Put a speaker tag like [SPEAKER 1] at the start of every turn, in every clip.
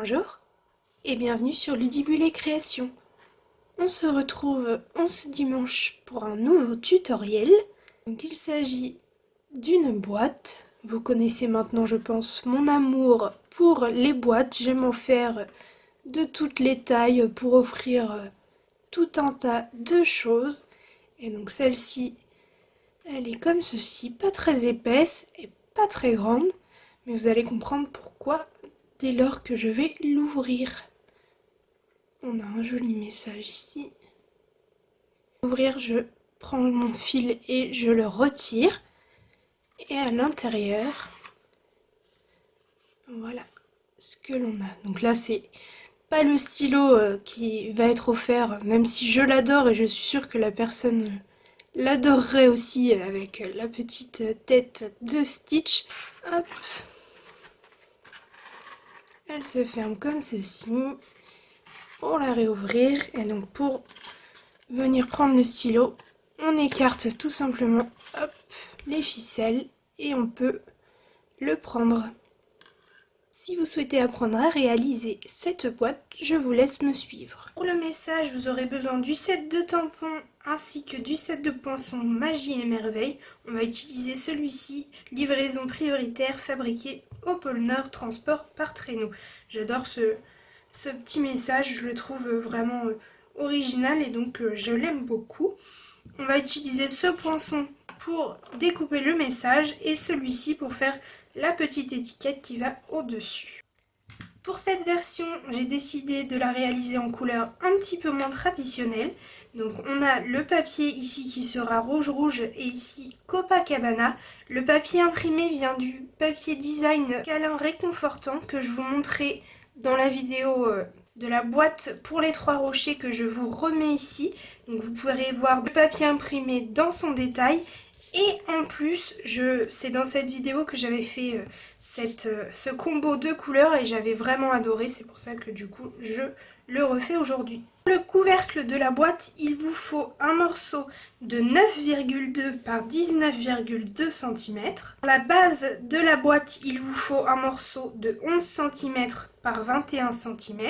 [SPEAKER 1] Bonjour et bienvenue sur Ludibule Création. On se retrouve ce dimanche pour un nouveau tutoriel. Donc il s'agit d'une boîte. Vous connaissez maintenant, je pense, mon amour pour les boîtes. J'aime en faire de toutes les tailles pour offrir tout un tas de choses. Et donc celle-ci, elle est comme ceci, pas très épaisse et pas très grande. Mais vous allez comprendre pourquoi dès lors que je vais l'ouvrir. On a un joli message ici. Ouvrir, je prends mon fil et je le retire. Et à l'intérieur, voilà ce que l'on a. Donc là, c'est pas le stylo qui va être offert, même si je l'adore et je suis sûre que la personne l'adorerait aussi avec la petite tête de Stitch. Hop. Elle se ferme comme ceci. Pour la réouvrir, et donc pour venir prendre le stylo, on écarte tout simplement les ficelles et on peut le prendre. Si vous souhaitez apprendre à réaliser cette boîte, je vous laisse me suivre. Pour le message, vous aurez besoin du set de tampons ainsi que du set de poinçons Magie et Merveille. On va utiliser celui-ci, livraison prioritaire fabriquée au pôle Nord, transport par traîneau. J'adore ce petit message, je le trouve vraiment original et donc je l'aime beaucoup. On va utiliser ce poinçon pour découper le message et celui-ci pour faire la petite étiquette qui va au-dessus. Pour cette version, j'ai décidé de la réaliser en couleur un petit peu moins traditionnelle. Donc on a le papier ici qui sera rouge et ici Copacabana. Le papier imprimé vient du papier design câlin réconfortant que je vous montrais dans la vidéo de la boîte pour les 3 rochers que je vous remets ici. Donc vous pourrez voir le papier imprimé dans son détail. Et en plus, c'est dans cette vidéo que j'avais fait ce combo de couleurs et j'avais vraiment adoré. C'est pour ça que du coup, je le refais aujourd'hui. Pour le couvercle de la boîte, il vous faut un morceau de 9,2 par 19,2 cm. Pour la base de la boîte, il vous faut un morceau de 11 cm par 21 cm.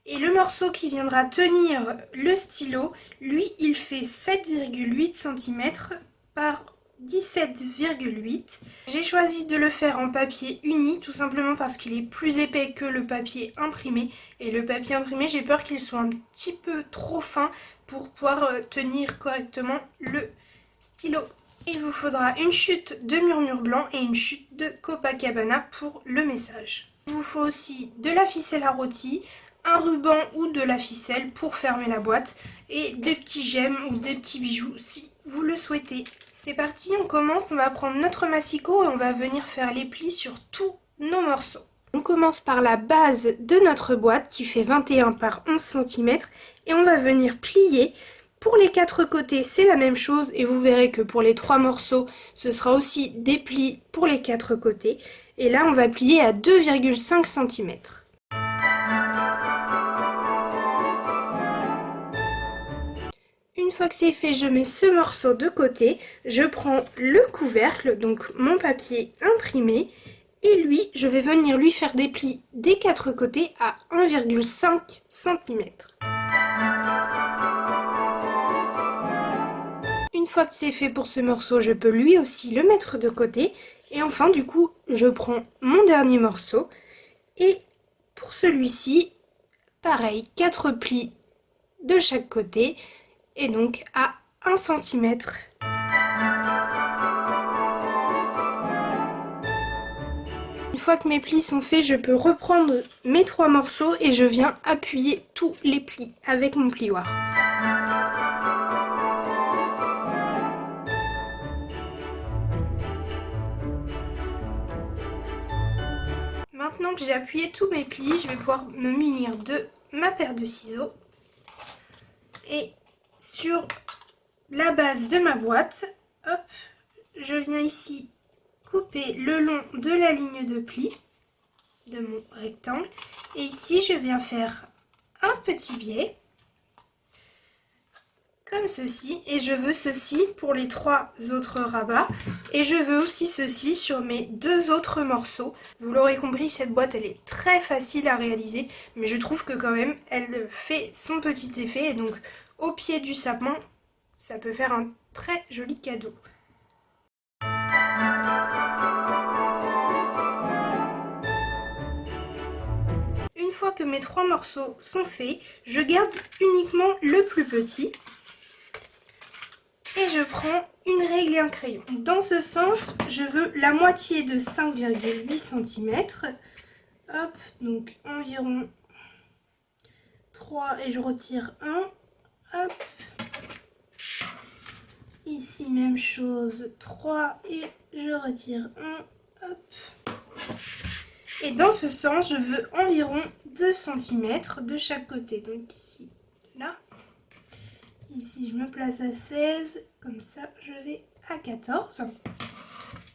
[SPEAKER 1] Et le morceau qui viendra tenir le stylo, lui, il fait 7,8 cm par 17,8. J'ai choisi de le faire en papier uni, tout simplement parce qu'il est plus épais que le papier imprimé. Et le papier imprimé, j'ai peur qu'il soit un petit peu trop fin pour pouvoir tenir correctement le stylo. Il vous faudra une chute de murmure blanc et une chute de Copacabana pour le message. Il vous faut aussi de la ficelle à rôti, un ruban ou de la ficelle pour fermer la boîte et des petits gemmes ou des petits bijoux si vous le souhaitez. C'est parti, on commence, on va prendre notre massicot et on va venir faire les plis sur tous nos morceaux. On commence par la base de notre boîte qui fait 21 par 11 cm et on va venir plier. Pour les 4 côtés, c'est la même chose et vous verrez que pour les 3 morceaux, ce sera aussi des plis pour les 4 côtés. Et là, on va plier à 2,5 cm. Une fois que c'est fait, je mets ce morceau de côté, je prends le couvercle, donc mon papier imprimé, et lui, je vais venir lui faire des plis des 4 côtés à 1,5 cm. Une fois que c'est fait pour ce morceau, je peux lui aussi le mettre de côté, et enfin du coup, je prends mon dernier morceau, et pour celui-ci, pareil, 4 plis de chaque côté, et donc à 1 cm. Une fois que mes plis sont faits, je peux reprendre mes 3 morceaux et je viens appuyer tous les plis avec mon plioir. Maintenant que j'ai appuyé tous mes plis, je vais pouvoir me munir de ma paire de ciseaux et sur la base de ma boîte, hop, je viens ici couper le long de la ligne de pli de mon rectangle et ici je viens faire un petit biais comme ceci, et je veux ceci pour les 3 autres rabats, et je veux aussi ceci sur mes 2 autres morceaux. Vous l'aurez compris, cette boîte elle est très facile à réaliser, mais je trouve que quand même elle fait son petit effet, et donc au pied du sapin, ça peut faire un très joli cadeau. Une fois que mes 3 morceaux sont faits, je garde uniquement le plus petit. Et je prends une règle et un crayon. Dans ce sens, je veux la moitié de 5,8 cm. Hop, donc environ 3 et je retire 1. Hop. Ici, même chose, 3 et je retire 1. Hop. Et dans ce sens, je veux environ 2 cm de chaque côté. Donc ici, là. Ici, je me place à 16, comme ça, je vais à 14.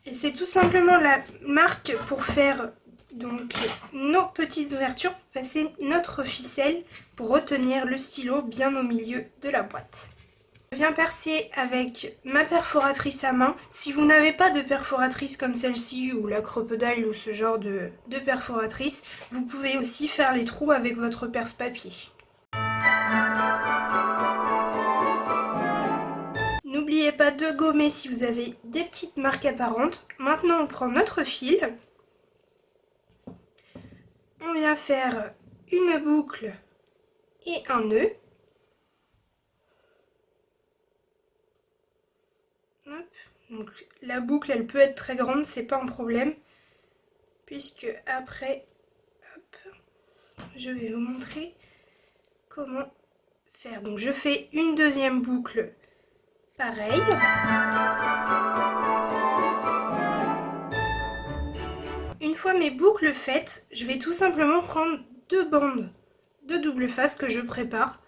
[SPEAKER 1] Et c'est tout simplement la marque pour faire donc nos petites ouvertures, pour passer notre ficelle pour retenir le stylo bien au milieu de la boîte. Je viens percer avec ma perforatrice à main. Si vous n'avez pas de perforatrice comme celle-ci ou la crocodile ou ce genre de perforatrice, vous pouvez aussi faire les trous avec votre perce-papier. N'oubliez pas de gommer si vous avez des petites marques apparentes. Maintenant, on prend notre fil. On vient faire une boucle et un nœud. Hop. Donc, la boucle, elle peut être très grande, c'est pas un problème. Puisque après, hop, je vais vous montrer comment faire. Donc, je fais une deuxième boucle. Pareil. Une fois mes boucles faites, je vais tout simplement prendre 2 bandes de double face que je prépare,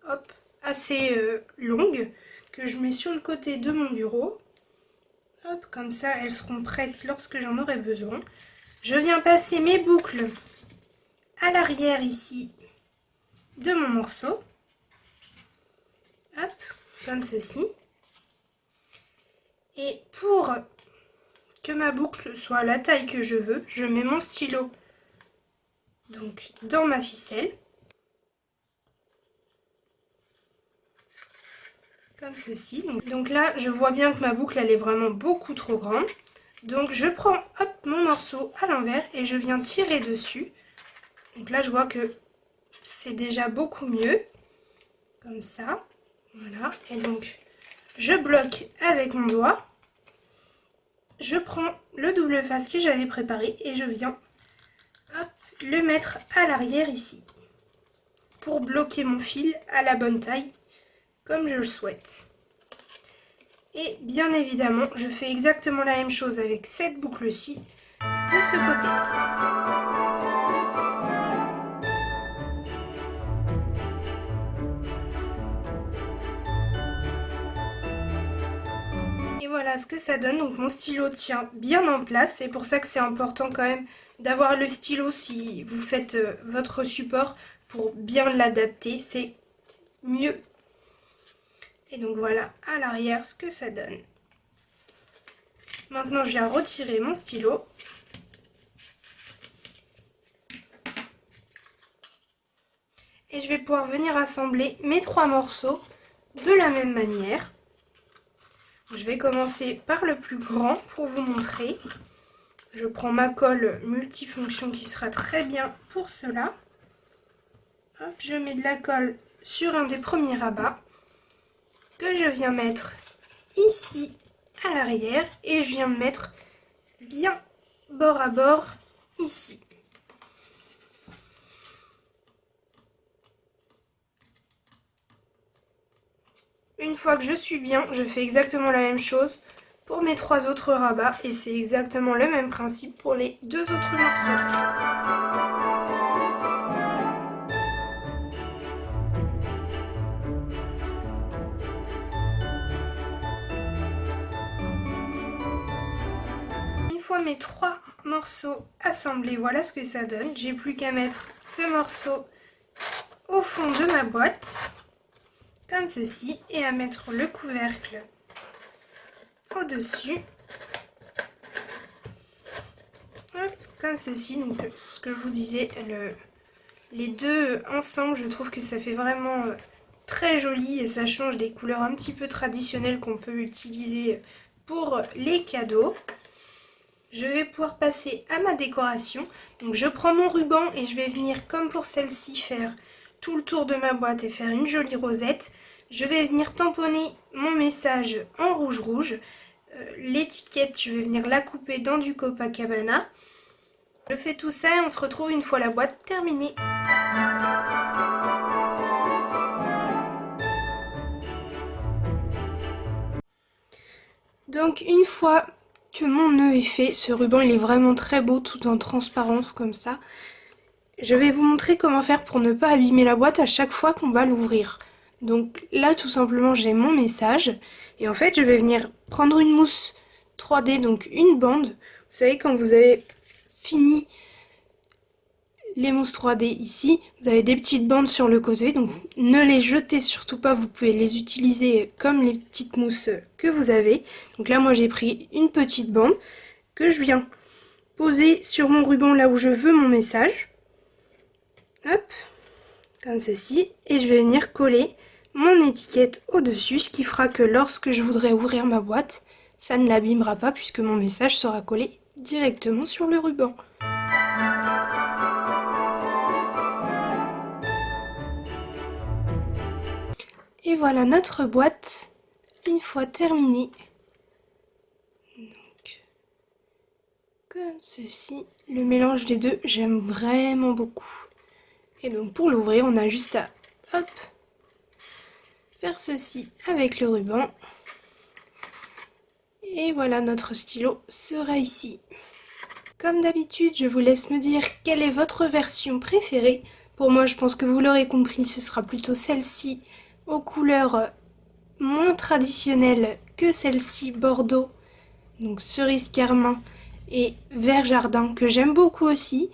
[SPEAKER 1] hop, assez longues, que je mets sur le côté de mon bureau. Hop, comme ça elles seront prêtes lorsque j'en aurai besoin. Je viens passer mes boucles à l'arrière ici de mon morceau. Hop, comme ceci. Et pour que ma boucle soit à la taille que je veux, je mets mon stylo donc dans ma ficelle. Comme ceci. Donc là, je vois bien que ma boucle, elle est vraiment beaucoup trop grande. Donc je prends hop, mon morceau à l'envers et je viens tirer dessus. Donc là, je vois que c'est déjà beaucoup mieux. Comme ça. Voilà. Et donc, je bloque avec mon doigt. Je prends le double face que j'avais préparé et je viens hop, le mettre à l'arrière ici. Pour bloquer mon fil à la bonne taille, comme je le souhaite. Et bien évidemment, je fais exactement la même chose avec cette boucle-ci de ce côté. Et voilà ce que ça donne. Donc mon stylo tient bien en place. C'est pour ça que c'est important quand même d'avoir le stylo si vous faites votre support pour bien l'adapter. C'est mieux. Et donc voilà à l'arrière ce que ça donne. Maintenant, je viens retirer mon stylo. Et je vais pouvoir venir assembler mes 3 morceaux de la même manière. Je vais commencer par le plus grand pour vous montrer. Je prends ma colle multifonction qui sera très bien pour cela. Hop, je mets de la colle sur un des premiers rabats que je viens mettre ici à l'arrière et je viens me mettre bien bord à bord ici. Une fois que je suis bien, je fais exactement la même chose pour mes 3 autres rabats et c'est exactement le même principe pour les 2 autres morceaux. Une fois mes 3 morceaux assemblés, voilà ce que ça donne. J'ai plus qu'à mettre ce morceau au fond de ma boîte. comme ceci, et à mettre le couvercle au-dessus. Comme ceci, donc ce que je vous disais, les deux ensemble, je trouve que ça fait vraiment très joli et ça change des couleurs un petit peu traditionnelles qu'on peut utiliser pour les cadeaux. Je vais pouvoir passer à ma décoration. Donc je prends mon ruban et je vais venir, comme pour celle-ci, faire tout le tour de ma boîte et faire une jolie rosette. Je vais venir tamponner mon message en rouge. L'étiquette, je vais venir la couper dans du Copacabana. Je fais tout ça et on se retrouve une fois la boîte terminée. Donc une fois que mon nœud est fait, ce ruban il est vraiment très beau tout en transparence comme ça. Je vais vous montrer comment faire pour ne pas abîmer la boîte à chaque fois qu'on va l'ouvrir. Donc là tout simplement j'ai mon message et en fait je vais venir prendre une mousse 3D, donc une bande. Vous savez quand vous avez fini les mousses 3D ici, vous avez des petites bandes sur le côté, donc ne les jetez surtout pas, vous pouvez les utiliser comme les petites mousses que vous avez. Donc là moi j'ai pris une petite bande que je viens poser sur mon ruban là où je veux mon message. Hop, comme ceci, et je vais venir coller mon étiquette au-dessus, ce qui fera que lorsque je voudrais ouvrir ma boîte, ça ne l'abîmera pas puisque mon message sera collé directement sur le ruban. Et voilà notre boîte, une fois terminée. Donc, comme ceci, le mélange des deux, j'aime vraiment beaucoup. Et donc pour l'ouvrir, on a juste à hop, faire ceci avec le ruban. Et voilà, notre stylo sera ici. Comme d'habitude, je vous laisse me dire quelle est votre version préférée. Pour moi, je pense que vous l'aurez compris, ce sera plutôt celle-ci aux couleurs moins traditionnelles que celle-ci bordeaux, donc cerise carmin et vert jardin, que j'aime beaucoup aussi,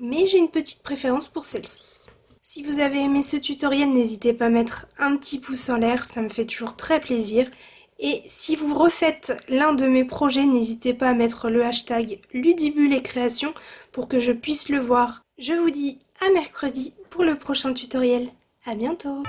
[SPEAKER 1] mais j'ai une petite préférence pour celle-ci. Si vous avez aimé ce tutoriel, n'hésitez pas à mettre un petit pouce en l'air, ça me fait toujours très plaisir. Et si vous refaites l'un de mes projets, n'hésitez pas à mettre le hashtag Ludibule-création pour que je puisse le voir. Je vous dis à mercredi pour le prochain tutoriel. À bientôt!